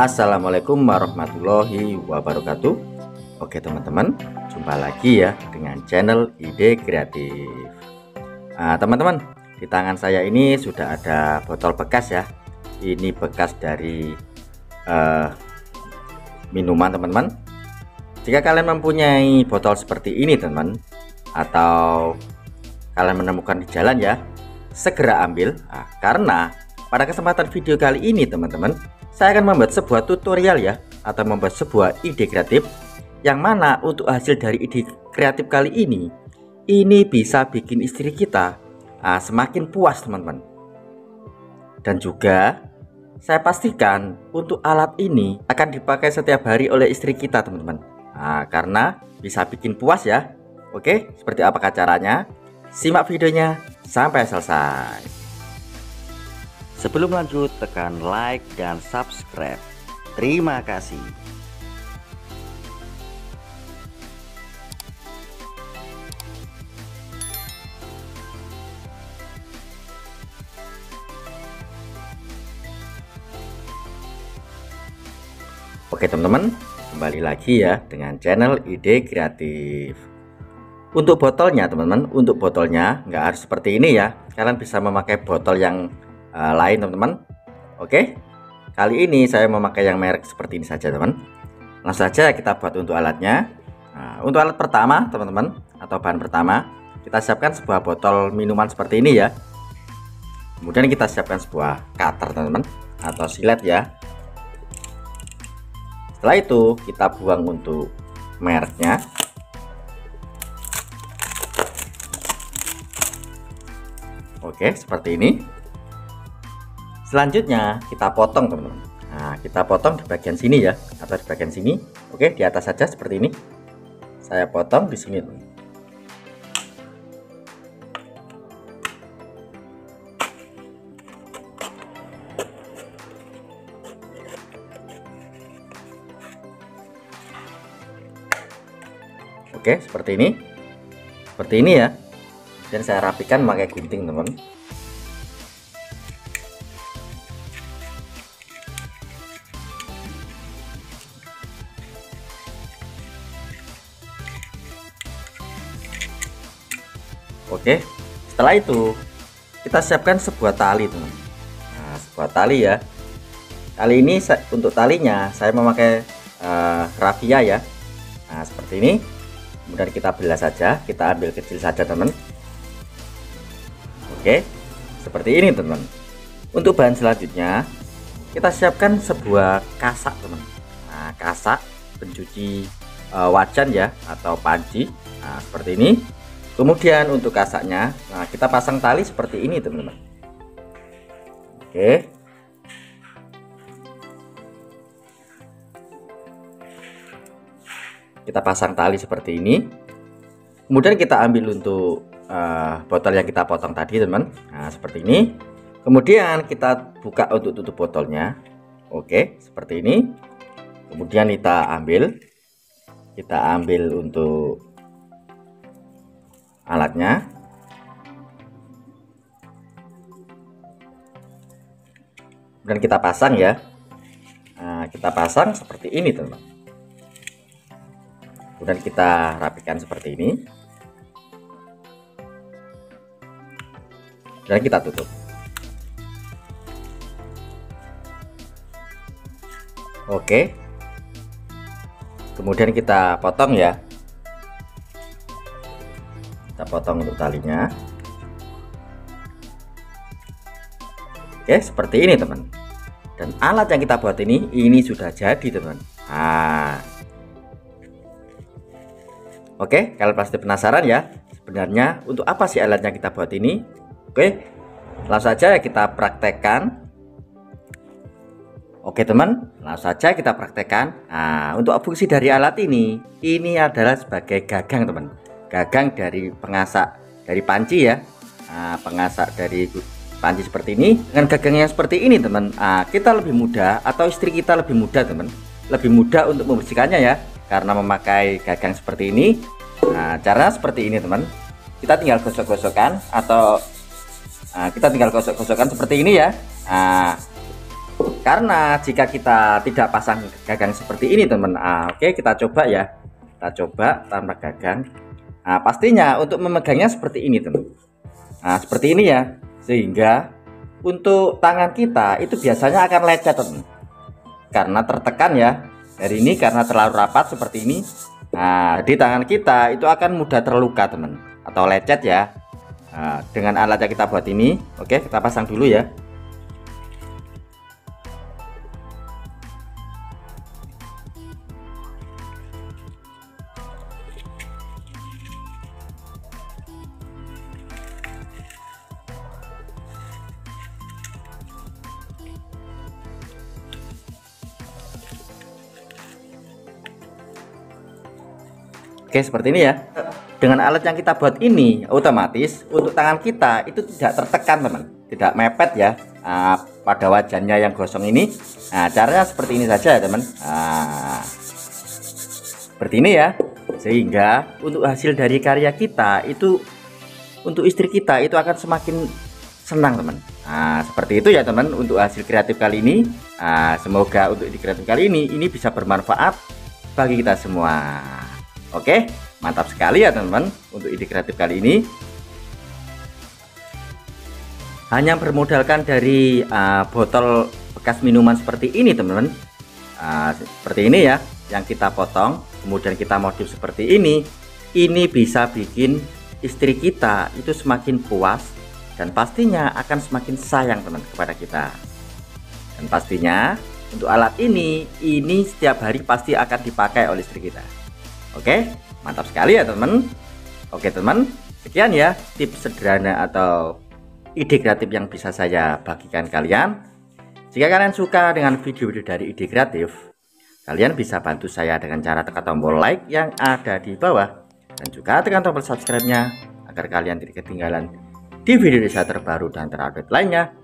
Assalamualaikum warahmatullahi wabarakatuh. Oke teman-teman, jumpa lagi ya dengan channel Ide Kreatif. Teman-teman, di tangan saya ini sudah ada botol bekas ya. Ini bekas dari minuman teman-teman. Jika kalian mempunyai botol seperti ini teman, atau kalian menemukan di jalan ya, segera ambil. Karena pada kesempatan video kali ini teman-teman, saya akan membuat sebuah tutorial ya, atau membuat sebuah ide kreatif, yang mana untuk hasil dari ide kreatif kali ini bisa bikin istri kita semakin puas teman-teman. Dan juga saya pastikan untuk alat ini akan dipakai setiap hari oleh istri kita teman-teman, karena bisa bikin puas ya. Oke, seperti apakah caranya? Simak videonya sampai selesai. Sebelum lanjut, tekan like dan subscribe. Terima kasih. Oke teman-teman, kembali lagi ya dengan channel Ide Kreatif. Untuk botolnya teman-teman, nggak harus seperti ini ya. Kalian bisa memakai botol yang lain teman-teman. Oke, kali ini saya memakai yang merek seperti ini saja teman. Langsung saja kita buat untuk alatnya. Untuk alat pertama teman-teman, atau bahan pertama, kita siapkan sebuah botol minuman seperti ini ya. Kemudian kita siapkan sebuah cutter teman-teman, atau silet ya. Setelah itu kita buang untuk mereknya. Oke, seperti ini. Selanjutnya kita potong teman-teman. Kita potong di bagian sini ya, atau di bagian sini. Oke, di atas saja seperti ini. Saya potong di sini teman. Oke, seperti ini. Seperti ini ya. Dan saya rapikan pakai gunting teman. Oke, setelah itu kita siapkan sebuah tali teman. Sebuah tali ya. Kali ini untuk talinya saya memakai raffia ya. Seperti ini. Kemudian kita belah saja, kita ambil kecil saja teman. Oke, seperti ini teman. Untuk bahan selanjutnya kita siapkan sebuah kasak teman. Kasak pencuci wajan ya, atau panci. Seperti ini. Kemudian untuk kasaknya, kita pasang tali seperti ini teman-teman. Oke, kita pasang tali seperti ini. Kemudian kita ambil untuk botol yang kita potong tadi teman. Seperti ini. Kemudian kita buka untuk tutup botolnya. Oke, seperti ini. Kemudian kita ambil untuk alatnya. Dan kita pasang ya. Kita pasang seperti ini teman. Kemudian kita rapikan seperti ini. Dan kita tutup. Oke. Kemudian kita potong ya. Kita potong untuk talinya. Oke, seperti ini teman. Dan alat yang kita buat ini sudah jadi teman. Oke, kalian pasti penasaran ya, sebenarnya untuk apa sih alat yang kita buat ini? Oke, langsung saja kita praktekkan. Oke teman, langsung saja kita praktekkan. Untuk fungsi dari alat ini adalah sebagai gagang teman. Gagang dari pengasak dari panci ya. Pengasak dari panci seperti ini. Dengan gagang yang seperti ini teman, kita lebih mudah, atau istri kita lebih mudah teman, lebih mudah untuk membersihkannya ya, karena memakai gagang seperti ini. Cara seperti ini teman. Kita tinggal gosok-gosokkan, atau kita tinggal gosok-gosokkan seperti ini ya. Karena jika kita tidak pasang gagang seperti ini teman, oke, kita coba ya, kita coba tanpa gagang. Nah, pastinya untuk memegangnya seperti ini teman. Nah, seperti ini ya, sehingga untuk tangan kita itu biasanya akan lecet teman, karena tertekan ya dari ini, karena terlalu rapat seperti ini. Nah, di tangan kita itu akan mudah terluka teman, atau lecet ya. Nah, dengan alat yang kita buat ini, oke, kita pasang dulu ya. Oke, seperti ini ya. Dengan alat yang kita buat ini, otomatis untuk tangan kita itu tidak tertekan teman, tidak mepet ya pada wajannya yang gosong ini. Nah, caranya seperti ini saja ya teman. Nah, seperti ini ya, sehingga untuk hasil dari karya kita itu, untuk istri kita itu akan semakin senang teman. Nah, seperti itu ya teman untuk hasil kreatif kali ini. Nah, semoga untuk ide kreatif kali ini bisa bermanfaat bagi kita semua. Oke, mantap sekali ya teman-teman untuk ide kreatif kali ini. Hanya bermodalkan dari botol bekas minuman seperti ini teman-teman. Seperti ini ya, yang kita potong, kemudian kita modif seperti ini bisa bikin istri kita itu semakin puas, dan pastinya akan semakin sayang teman kepada kita. Dan pastinya untuk alat ini setiap hari pasti akan dipakai oleh istri kita. Oke, mantap sekali ya teman. Oke teman, sekian ya tips sederhana atau ide kreatif yang bisa saya bagikan kalian. Jika kalian suka dengan video-video dari ide kreatif, kalian bisa bantu saya dengan cara tekan tombol like yang ada di bawah, dan juga tekan tombol subscribe-nya agar kalian tidak ketinggalan di video saya terbaru dan terupdate lainnya.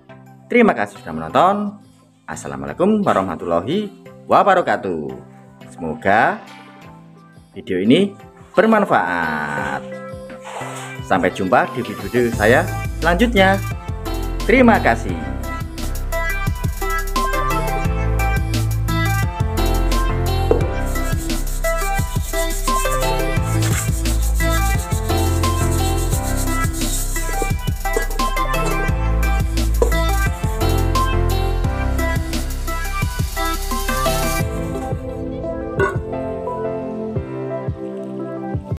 Terima kasih sudah menonton. Assalamualaikum warahmatullahi wabarakatuh. Semoga video ini bermanfaat. Sampai jumpa di video saya selanjutnya. Terima kasih.